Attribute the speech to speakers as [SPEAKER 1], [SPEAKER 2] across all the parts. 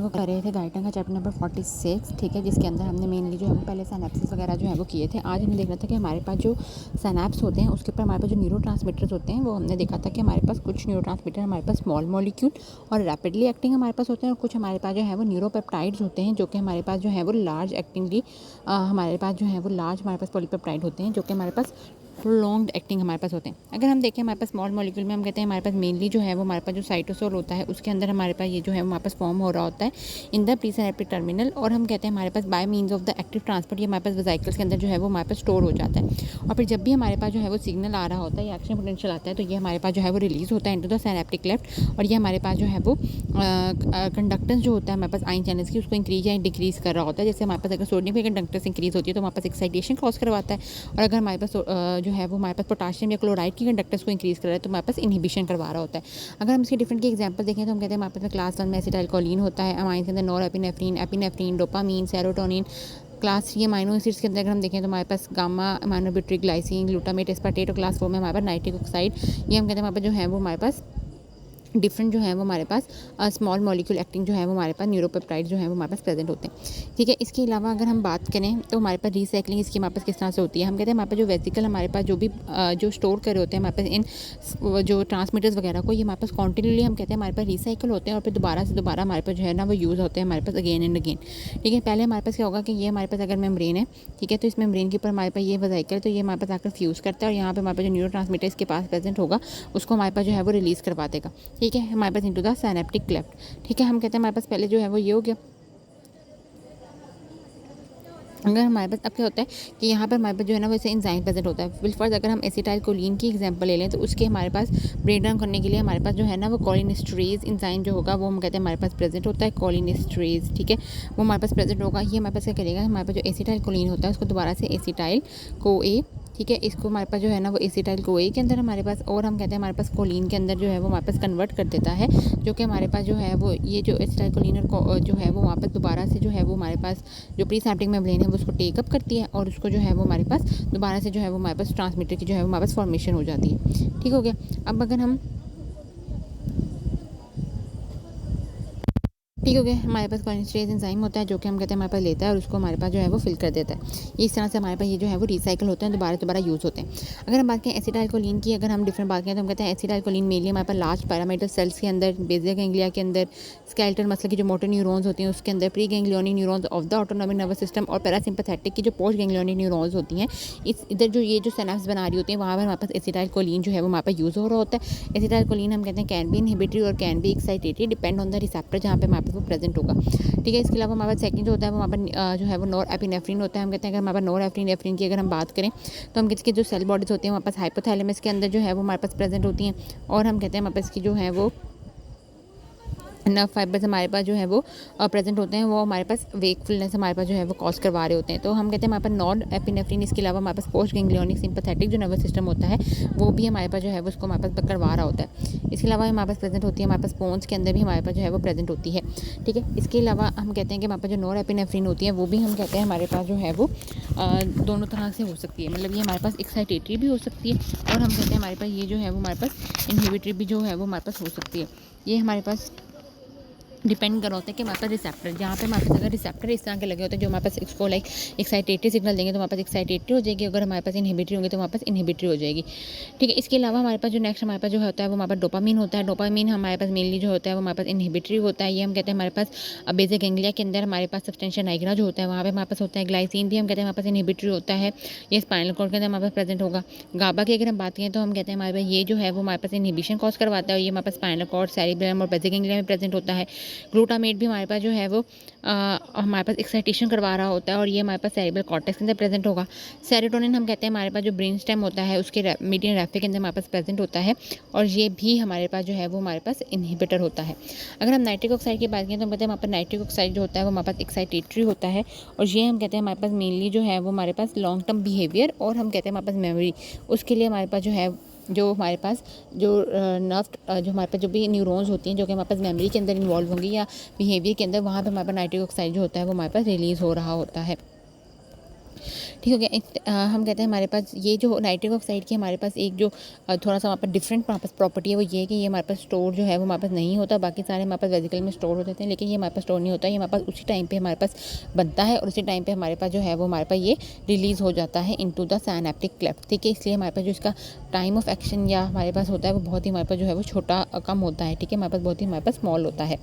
[SPEAKER 1] को कर रहे थे गाइडन का चैप्टर नंबर 46, ठीक है, जिसके अंदर हमने मेनली जो है वो पहले सिनैप्सेस वगैरह जो है वो किए थे। आज हमने देखना था कि हमारे पास जो सिनैप्स होते हैं उसके ऊपर हमारे पास जो न्यूरोट्रांसमीटर्स होते हैं वो हमने देखा था कि हमारे पास कुछ न्यूरोट्रांसमीटर हमारे पास स्मॉल मॉलिक्यूल और रैपिडली एक्टिंग हमारे पास होते हैं, और कुछ हमारे पास जो है वो न्यूरोपेप्टाइड्स होते हैं जो कि हमारे पास जो है वो लार्ज एक्टिंगली हमारे पास जो है वो लार्ज हमारे पास पॉलीपेप्टाइड होते हैं जो कि हमारे पास प्रोलॉन्ग्ड एक्टिंग हमारे पास होते हैं। अगर हम देखें हमारे पास स्मॉल मॉलिक्यूल में हम कहते हैं हमारे पास मेनली जो है वो हमारे पास जो साइटोसोल होता है उसके अंदर हमारे पास ये जो है हमारे पास फॉर्म हो रहा होता है in the presynaptic terminal, और हम कहते हैं हमारे पास by means of the active transport ये हमारे पास वेसिकल्स के अंदर जो है वो हमारे पास स्टोर हो जाता है। और फिर जब भी हमारे पास जो है वो सिग्नल आ रहा होता है या एक्शन पोटेंशियल आता है तो ये हमारे पास जो है वो रिलीज होता है इनटू द सिनैप्टिक क्लेफ्ट, और ये हमारे पास जो है वो कंडक्टेंस जो होता है हमारे पास आयन चैनल्स की उसको इंक्रीज या डिक्रीज कर रहा होता है। जैसे हमारे पास अगर सोडियम की कंडक्टेंस इंक्रीज होती है तो हमारे पास एक्साइटेशन कॉज करवाता है, और अगर हमारे पास जो है वो हमारे पास पोटाशियम या क्लोराइड की कंडक्टेंस को इंक्रीज कर रहा है तो हमारे पास इनहिबिशन करवा रहा होता है। अगर हम इसके डिफरेंट की एग्जांपल देखें तो हम कहते हैं हमारे पास क्लास 1 में एसिटाइलकोलिन होता है, अमाइन के अंदर norepinephrine, epinephrine, dopamine, serotonin. Class 3 amino acids के अंदर अगर हम देखें तो हमारे पास गामा अमाइनोब्यूटाइल ग्लाइसिन, ग्लूटामेट, एस्पार्टेट, और क्लास 4 में हमारे पास नाइट्रिक ऑक्साइड। ये हम कहते हैं हमारे पास जो है वो हमारे पास डिफरेंट जो है वो हमारे पास स्मॉल मॉलिक्यूल एक्टिंग जो है वो हमारे पास न्यूरोपेप्टाइड जो है वो हमारे पास प्रेजेंट होते हैं, ठीक है। इसके अलावा अगर हम बात करें तो हमारे पास रीसाइक्लिंग इसकी हमारे पास किस तरह से होती है। हम कहते हैं हमारे पास जो वेसिकल हमारे पास जो भी जो स्टोर करे होते हैं हमारे पास इन जो ट्रांसमीटर्स वगैरह को, ये हमारे पास कॉन्टिन्यूली हम कहते हैं हमारे पास रिसाइकल होते हैं और फिर दोबारा से दोबारा हमारे पास जो है ना वो यूज़ होते हैं हमारे पास अगेन एंड अगेन, ठीक है। पहले हमारे पास क्या होगा कि ये हमारे पास अगर मेम्ब्रेन है, ठीक है, तो इस मेम्ब्रेन के ऊपर हमारे पास ये वेसिकल है तो ये हमारे पास आकर फ्यूज़ करता है और यहाँ पे हमारे पास जो न्यूरोट्रांसमीटर इसके पास प्रेजेंट होगा उसको हमारे पास जो है वो रिलीज़ करवा देगा, ठीक है, हमारे पास इनटू द सिनैप्टिक क्लेफ्ट, ठीक है। हम कहते हैं हमारे पास पहले जो है वो ये हो गया। अगर हमारे पास अब क्या होता है कि यहाँ पर हमारे पास जो है ना वैसे एंजाइम प्रेजेंट होता है। बिलफर्ज अगर हम एसिटाइलकोलिन की एग्जांपल ले लें तो उसके हमारे पास ब्रेक डाउन करने के लिए हमारे पास जो है ना वो कोलिनेस्टरेज एंजाइम जो होगा वो हम कहते हैं हमारे पास प्रेजेंट होता है, कोलिनेस्टरेज, ठीक है, वो हमारे पास प्रेजेंट होगा। ये हमारे पास क्या करेगा, हमारे पास जो एसिटाइलकोलिन होता है उसको दोबारा से एसिटाइल को ए, ठीक है, इसको हमारे पास जो है ना वो एसिटाइल को ए के अंदर हमारे पास, और हम कहते हैं हमारे पास कोलिन के अंदर जो है वो हमारे पास कन्वर्ट कर देता है, जो कि हमारे पास जो है वो ये जो एसिटाइल कोलिन और जो है वो वापस दोबारा से जो है वो हमारे पास जो प्री सिनैप्टिक मेम्ब्रेन है वो उसको टेकअप करती है और उसको जो है वो हमारे पास दोबारा से जो है वो हमारे पास ट्रांसमीटर की जो है वो हमारे पास फॉर्मेशन हो जाती है, ठीक हो गया। अब अगर हम ठीक हो गया, हमारे पास कोलिनेस्टरेज एंजाइम होता है जो कि हम कहते हैं हमारे पास लेता है और उसको हमारे पास जो है वो फिल कर देता है। इस तरह से हमारे पास ये जो है वो रिसाइकल होते हैं, दोबारा दोबारा यूज़ होते हैं। अगर हम बात करें एसिटाइलकोलिन की, अगर हम डिफरेंट बात करें तो हम कहते हैं एसिटाइलकोलिन मेनली हमारे पास लार्ज पैरामीटर सेल्स के अंदर, बेसिल गैंग्लिया के अंदर, स्केलेटल मसल की जो मोटर न्यूरॉन्स होती हैं उसके अंदर, pre ganglionic neurons of the autonomic nervous system और पैरासिम्पैथेटिक की जो पोस्ट गैंग्लियोनिक न्यूरॉन्स होती हैं, इस इधर जो ये जो सिनैप्स बना रही होती हैं वहाँ पर हमारे पास एसिटाइलकोलिन जो है वो हमारे पास यूज़ हो रहा होता है। एसिटाइलकोलिन हम कहते हैं कैन बी इनहिबिटरी और can be excitatory, depend on the receptor जहाँ पे हमारे पास वो प्रेजेंट होगा, ठीक है। इसके अलावा हमारे पास सेकंड जो होता है वो हमारे पास जो है वो नॉरएपिनेफ्रिन होता है। हम कहते हैं अगर हमारे पास नॉरएपिनेफ्रिन की अगर हम बात करें तो हम किसके जो सेल बॉडीज़ होती हैं हमारे पास हाइपोथैलेमस के अंदर जो है वो हमारे पास प्रेजेंट होती हैं, और हम कहते हैं हमारे पास की जो है वो नर्व फाइबर्स हमारे पास जो है वो प्रेजेंट होते हैं, वो हमारे पास वेकफुलनेस हमारे पास जो है वो कॉज करवा रहे होते हैं। तो हम कहते हैं हमारे पास नॉरएपिनेफ्रिन, इसके अलावा हमारे पास पोस्ट गैंग्लियोनिक सिंपैथेटिक जो नर्वस सिस्टम होता है वो भी हमारे पास जो है वो उसको हमारे पास करवा रहा होता है। इसके अलावा हमारे पास प्रेजेंट होती है हमारे पास बोन्स के अंदर भी हमारे पास जो है वो प्रेजेंट होती है, ठीक है। इसके अलावा हम कहते हैं कि हमारे पास जो नॉरएपिनेफ्रिन होती है वो भी हम कहते हैं हमारे पास जो है वो दोनों तरह से हो सकती है, मतलब ये हमारे पास एक्साइटेटरी भी हो सकती है और हम कहते हैं हमारे पास ये जो है वो हमारे पास इनहिबिटरी भी जो है वो हमारे पास हो सकती है। ये हमारे पास डिपेंड कर होता है कि हमारे पास रिसेप्टर, जहाँ पे हमारे पास अगर रिसेप्टर इस तरह के लगे होते हैं जो हमारे पास इसको लाइक एक्साइटेटरी सिग्नल देंगे तो हमारे पास एक्साइटेटरी हो जाएगी, अगर हमारे पास इनहिबिटरी होंगे तो हमारे पास इनहिबिटरी हो जाएगी, ठीक है। इसके अलावा हमारे पास जो नेक्स्ट हमारे पास जो होता है वो हमारे पास डोपामीन होता है। डोपामीन हमारे पास मेनली जो होता है वो हमारे पास इनहिबिटरी होता है। ये हम कहते हैं हमारे पास बेसिक गैंग्लिया के अंदर हमारे पास सब्सटेंशिया नाइग्रा जो होता है वहाँ पे हमारे पास होता है। ग्लाइसिन भी हम कहते हैं हमारे पास इनहिबिटरी होता है, ये स्पाइनल कॉर्ड के अंदर हमारे पास प्रेजेंट होगा। गाबा की अगर हम बात करें तो हम कहते हैं हमारे पास ये जो है वो हमारे पास इनहिबिशन कॉज करवाता है और ये हमारे पास स्पाइनल कॉर्ड, सेरिब्रम और बेसिक गैंग्लिया में प्रेजेंट होता है। ग्लूटामेट भी हमारे पास जो है वो हमारे पास एक्साइटेशन करवा रहा होता है और ये हमारे पास सेरिब्रल कॉर्टेक्स के अंदर प्रेजेंट होगा। सेरोटोनिन हम कहते हैं हमारे पास जो ब्रेन स्टेम होता है उसके मीडियन रेफे के अंदर हमारे पास प्रेजेंट होता है और ये भी हमारे पास जो है वो हमारे पास इनहिबिटर होता है। अगर हम नाइट्रिक ऑक्साइड की बात करें तो हम कहते हैं हमारे पास नाइट्रिक ऑक्साइड जो होता है वो हमारे पास एक्साइटेटरी होता है और ये हम कहते हैं हमारे पास मेनली जो है वो हमारे पास लॉन्ग टर्म बिहेवियर और हम कहते हैं हमारे पास मेमोरी, उसके लिए हमारे पास जो है जो हमारे पास जो नर्व जो हमारे पास जो भी न्यूरॉन्स होती हैं जो कि हमारे पास मेमोरी के अंदर इन्वॉल्व होंगी या बिहेवियर के अंदर, वहाँ पे हमारे पास नाइट्रिक ऑक्साइड जो होता है वो हमारे पास रिलीज़ हो रहा होता है। ठीक हो गया। हम कहते हैं हमारे पास ये जो नाइट्रिक ऑक्साइड की हमारे पास एक जो थोड़ा सा वहाँ पर डिफरेंट वहाँ पास प्रॉपर्टी है वो ये है कि ये हमारे पास स्टोर जो है वो हमारे पास नहीं होता। बाकी सारे हमारे पास वेजिकल में स्टोर होते हैं, लेकिन ये हमारे पास स्टोर नहीं होता। ये हमारे पास उसी टाइम पे हमारे पास बनता है और उसी टाइम पे हमारे पास जो है वो हमारे पास ये रिलीज़ हो जाता है इनटू द साइनेप्टिक क्लेफ्ट। ठीक है, इसलिए हमारे पास जो इसका टाइम ऑफ एक्शन या हमारे पास होता है वो बहुत ही हमारे पास जो है वो छोटा कम होता है। ठीक है, हमारे पास बहुत ही हमारे पास स्मॉल होता है।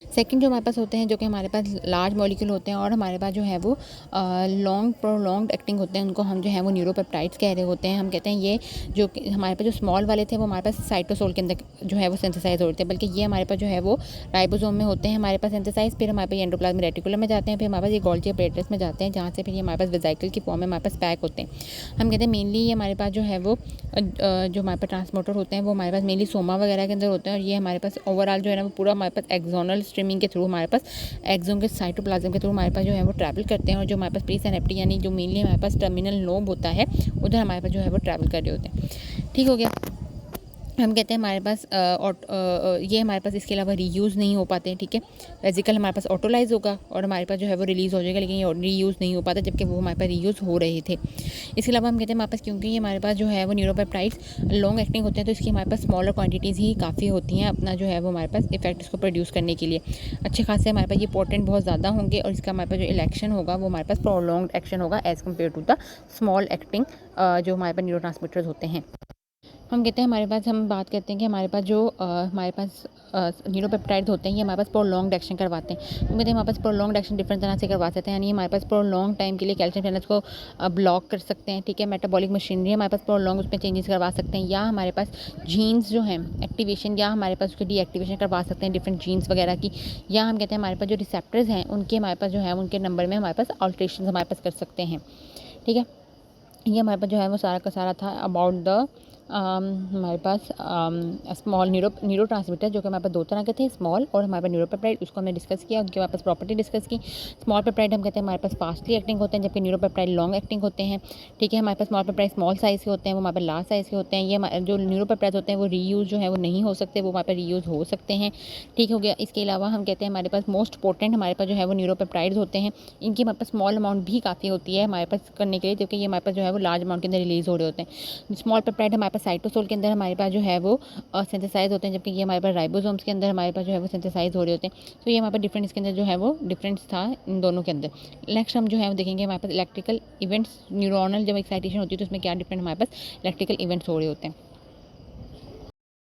[SPEAKER 1] सेकंड जो हमारे पास होते हैं जो कि हमारे पास लार्ज मॉलिक्यूल होते हैं और हमारे पास जो है वो लॉन्ग प्रोलॉन्ग्ड एक्टिंग होते हैं, उनको हम जो है वो न्यूरोपेप्टाइड्स कह रहे होते हैं। हम कहते हैं ये जो कि हमारे पास जो स्मॉल वाले थे वो हमारे पास साइटोसोल के अंदर जो है वो सिंथेसाइज होते हैं, बल्कि ये हमारे पास जो है वो राइबोसोम में होते हैं हमारे पास सिंथेसाइज। फिर हमारे पास एंडोप्लाज्मिक रेटिकुलम में जाते हैं, फिर हमारे पास ये गोल्गी अपैरेटस में जाते हैं, जहाँ से फिर ये हमारे पास वेसिकल की फॉर्म में हमारे पास पैक होते हैं। हम कहते हैं मेनली ये हमारे पास जो है वो जो हमारे पास ट्रांसपोर्टर होते हैं वो हमारे पास मेनली सोमा वगैरह के अंदर होते हैं, और ये हमारे पास ओवरऑल जो है ना वो पूरा हमारे पास एक्सोनल स्ट्रीमिंग के थ्रू हमारे पास एक्सोन के साइटोप्लाज्म के थ्रू हमारे पास जो है वो ट्रैवल करते हैं, और जो हमारे पास प्री सिनेप्टिक यानी जो मेनली हमारे पास टर्मिनल लोब होता है उधर हमारे पास जो है वो ट्रैवल कर रहे होते हैं। ठीक हो गया। हम कहते हैं हमारे पास ये हमारे पास इसके अलावा रीयूज़ नहीं हो पाते। ठीक है, वेजिकल हमारे पास ऑटोलाइज होगा और हमारे पास जो है वो रिलीज़ हो जाएगा, लेकिन ये रीयूज़ नहीं हो पाता, जबकि वो हमारे पास रीयूज़ हो रहे थे। इसके अलावा हम कहते हैं हमारे पास क्योंकि ये हमारे पास जो है वो न्यूरोपेप्टाइड्स लॉन्ग एक्टिंग होते हैं, तो इसकी हमारे पास स्मॉलर क्वांटिटीज़ ही काफ़ी होती हैं अपना जो है वो हमारे पास इफेक्ट इसको प्रोड्यूस करने के लिए। अच्छे खासे हमारे पास ये पोटेंट बहुत ज़्यादा होंगे, और इसका हमारे पास जो इलेक्शन होगा वो हमारे पास प्रोलॉन्ग्ड एक्शन होगा as compare to the small acting जो हमारे पास न्यूरोट्रांसमीटर्स होते हैं। हम कहते हैं हमारे पास हम बात करते हैं कि हमारे पास जो हमारे पास न्यूरोपेप्टाइड्स होते हैं ये हमारे पास प्रोलॉन्ग्ड एक्शन करवाते हैं। हम कहते हैं हमारे पास प्रोलॉन्ग्ड एक्शन डिफरेंट तरह से करवा सकते हैं, यानी हमारे पास प्रोलॉन्ग टाइम के लिए कैल्शियम चैनल्स को ब्लॉक कर सकते हैं। ठीक है, मेटाबॉलिक मशीनरी हमारे पास प्रोलॉन्ग उसमें चेंजेस करवा सकते हैं, या हमारे पास जीन्स जो हैं एक्टिवेशन या हमारे पास उसकी डीएक्टिवेशन करवा सकते हैं डिफरेंट जीन्स वगैरह की, या हम कहते हैं हमारे पास जो रिसेप्टर्स हैं उनके हमारे पास जो है उनके नंबर में हमारे पास ऑल्ट्रेशन हमारे पास कर सकते हैं। ठीक है, ये हमारे पास जो है वो सारा का सारा था अबाउट द हमारे पास स्मॉल न्यूरो ट्रांसमीटर, जो कि हमारे पास दो तरह के थे, स्मॉल और हमारे पास न्यूरोपेप्टाइड। उसको हमने डिस्कस किया, उनके हमारे पास प्रॉपर्टी डिस्कस की। स्मॉल पेप्टाइड हम कहते हैं हमारे पास फास्टली एक्टिंग होते हैं, जबकि न्यूरोपेप्टाइड लॉन्ग एक्टिंग होते हैं। ठीक है, हमारे पास स्मॉल पेप्टाइड स्मॉल साइज़ के होते हैं, वो हमारे पास लार्ज साइज़ के होते हैं। ये जो न्यूरोपेप्टाइड होते हैं वो रीयूज़ जो है वो नहीं हो सकते, वो हमारे पास रीयूज़ हो सकते हैं। ठीक हो गया। इसके अलावा हम कहते हैं हमारे पास मोस्ट पोटेंट हमारे पास जो है वो न्यूरोपेप्टाइड्स होते हैं। इनकी हमारे पास स्मॉल अमाउंट भी काफ़ी होती है हमारे पास करने के लिए, क्योंकि ये हमारे पास जो है वो लार्ज अमाउंट के अंदर रिलीज़ हो रहे होते हैं। स्मॉल पेप्टाइड हमारे पास साइटोसोल के अंदर हमारे पास जो है वो सिंथेसाइज होते हैं, जबकि ये हमारे पास राइबोसोम्स के अंदर हमारे पास जो है वो सिंथेसाइज हो रहे होते हैं। तो ये हमारे पास डिफरेंट इसके अंदर जो है वो डिफरेंस था इन दोनों के अंदर। नेक्स्ट हम जो है वो देखेंगे हमारे पास इलेक्ट्रिकल इवेंट्स, न्यूरोनल जब एक्साइटेशन होती है तो उसमें क्या डिफरेंट हमारे पास इलेक्ट्रिकल इवेंट्स हो रहे होते हैं।